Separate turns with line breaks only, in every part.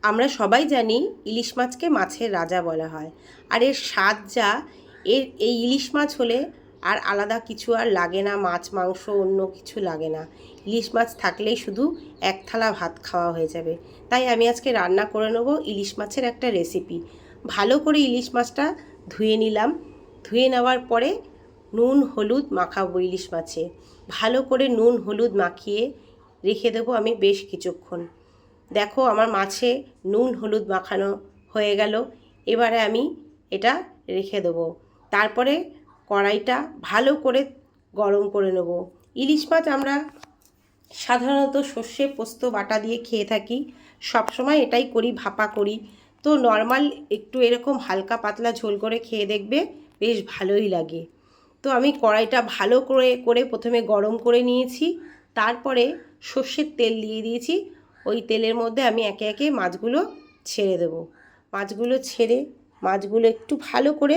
আমরা সবাই জানি ইলিশ মাছকে মাছের রাজা বলা হয়। আর এর স্বাদ যা, এই ইলিশ মাছ হলে আর আলাদা কিছু আর লাগে না, মাছ মাংস অন্য কিছু লাগে না। ইলিশ মাছ থাকলেই শুধু এক থালা ভাত খাওয়া হয়ে যাবে। তাই আমি আজকে রান্না করে নেব ইলিশ মাছের একটা রেসিপি। ভালো করে ইলিশ মাছটা ধুয়ে নিলাম। ধুয়ে নেওয়ার পরে নুন হলুদ মাখাবো ইলিশ মাছে। ভালো করে নুন হলুদ মাখিয়ে রেখে দেবো আমি বেশ কিছুক্ষণ। দেখো আমার মাছে নুন হলুদ মাখানো হয়ে গেল। এবারে আমি এটা রেখে দেবো। তারপরে কড়াইটা ভালো করে গরম করে নেব। ইলিশ মাছ আমরা সাধারণত সর্ষে পোস্ত বাটা দিয়ে খেয়ে থাকি, সবসময় এটাই করি, ভাপা করি। তো নর্মাল একটু এরকম হালকা পাতলা ঝোল করে খেয়ে দেখবে, বেশ ভালোই লাগে। তো আমি কড়াইটা ভালো করে প্রথমে গরম করে নিয়েছি। তারপরে সর্ষের তেল দিয়ে দিয়েছি। ওই তেলের মধ্যে আমি একে একে মাছগুলো ছেড়ে দেব। মাছগুলো ছেড়ে মাছগুলো একটু ভালো করে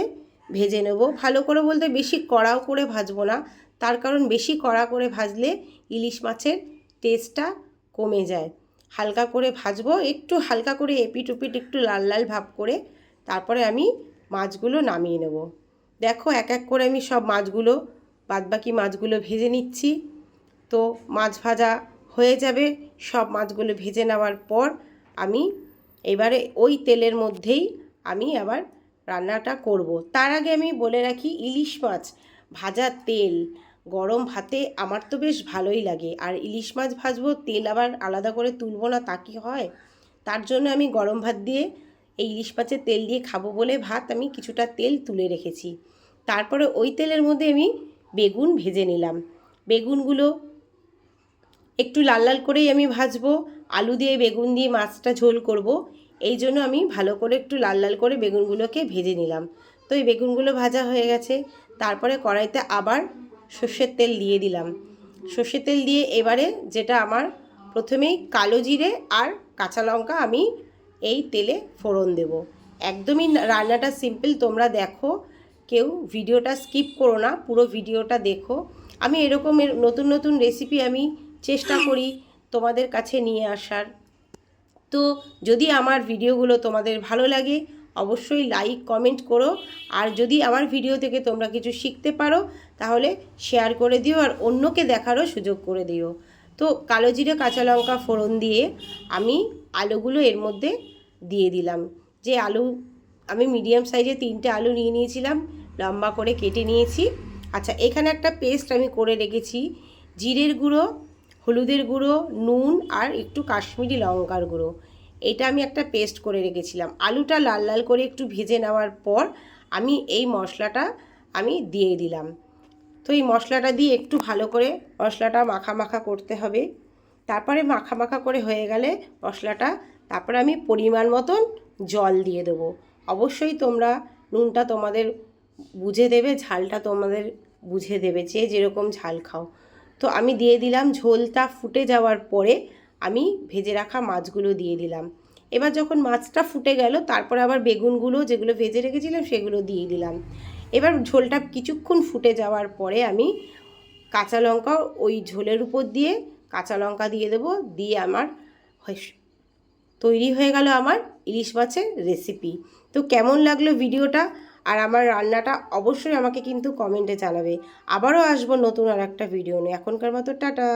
ভেজে নেব। ভালো করে বলতে বেশি কড়াও করে ভাজবো না, তার কারণ বেশি কড়া করে ভাজলে ইলিশ মাছের টেস্টটা কমে যায়। হালকা করে ভাজবো, একটু হালকা করে এপিট ওপিট একটু লাল লাল ভাব করে তারপরে আমি মাছগুলো নামিয়ে নেব। দেখো এক এক করে আমি সব মাছগুলো, বাদবাকি মাছগুলো ভেজে নিচ্ছি। তো মাছ ভাজা হয়ে যাবে। সব মাছগুলো ভেজে নেওয়ার পর আমি এবারে ওই তেলের মধ্যেই আমি আবার রান্নাটা করব। তার আগে আমি বলে রাখি, ইলিশ মাছ ভাজা তেল গরম ভাতে আমার তো বেশ ভালোই লাগে। আর ইলিশ মাছ ভাজবো, তেল আবার আলাদা করে তুলবো না, তা কি হয়? তার জন্য আমি গরম ভাত দিয়ে এই ইলিশ মাছের তেল দিয়ে খাবো বলে ভাত আমি কিছুটা তেল তুলে রেখেছি। তারপরে ওই তেলের মধ্যে আমি বেগুন ভেজে নিলাম। বেগুনগুলো একটু লাল লাল করেই আমি ভাজবো। আলু দিয়ে বেগুন দিয়ে মাছটা ঝোল করব, এই জন্য আমি ভালো করে একটু লাল লাল করে বেগুনগুলোকে ভেজে নিলাম। তো এই বেগুনগুলো ভাজা হয়ে গেছে। তারপরে কড়াইতে আবার সর্ষের তেল দিয়ে দিলাম। সর্ষের তেল দিয়ে এবারে যেটা আমার প্রথমেই কালো জিরে আর কাঁচা লঙ্কা আমি এই তেলে ফোড়ন দেব। একদমই রান্নাটা সিম্পল, তোমরা দেখো, কেউ ভিডিওটা স্কিপ করো না, পুরো ভিডিওটা দেখো। আমি এরকমের নতুন নতুন রেসিপি আমি চেষ্টা করি তোমাদের কাছে নিয়ে আসার। তো যদি আমার ভিডিওগুলো তোমাদের ভালো লাগে অবশ্যই লাইক কমেন্ট করো। আর যদি আমার ভিডিও থেকে তোমরা কিছু শিখতে পারো তাহলে শেয়ার করে দিও আর অন্যকে দেখারও সুযোগ করে দিও। তো কালো জিরে কাঁচা লঙ্কা ফোড়ন দিয়ে আমি আলুগুলো এর মধ্যে দিয়ে দিলাম। যে আলু আমি মিডিয়াম সাইজে 3টে আলু নিয়ে নিয়েছিলাম, লম্বা করে কেটে নিয়েছি। আচ্ছা, এখানে একটা পেস্ট আমি করে রেখেছি। জিরের গুঁড়ো, হলুদের গুঁড়ো, নুন আর একটু কাশ্মীরি লঙ্কার গুঁড়ো, এটা আমি একটা পেস্ট করে রেখেছিলাম। আলুটা লাল লাল করে একটু ভেজে নেওয়ার পর আমি এই মশলাটা আমি দিয়ে দিলাম। তো এই মশলাটা দিয়ে একটু ভালো করে মশলাটা মাখা মাখা করতে হবে। তারপরে মাখা মাখা করে হয়ে গেলে মশলাটা, তারপরে আমি পরিমাণ মতন জল দিয়ে দেবো। অবশ্যই তোমরা নুনটা তোমাদের বুঝে দেবে, ঝালটা তোমাদের বুঝে দেবে, যে যেরকম ঝাল খাও। তো আমি দিয়ে দিলাম। ঝোলটা ফুটে যাওয়ার পরে আমি ভেজে রাখা মাছগুলো দিয়ে দিলাম। এবার যখন মাছটা ফুটে গেল তারপরে আবার বেগুনগুলো যেগুলো ভেজে রেখেছিলাম সেগুলো দিয়ে দিলাম। এবার ঝোলটা কিছুক্ষণ ফুটে যাওয়ার পরে আমি কাঁচা লঙ্কা ওই ঝোলের উপর দিয়ে কাঁচা লঙ্কা দিয়ে দেবো। দিয়ে আমার তৈরি হয়ে গেল আমার ইলিশ মাছের রেসিপি। তো কেমন লাগলো ভিডিওটা আর আমার রান্নাটা অবশ্যই আমাকে কিন্তু কমেন্টে জানাবে। আবারও আসবো নতুন আর একটা ভিডিও নিয়ে। এখনকার মতো টাটা।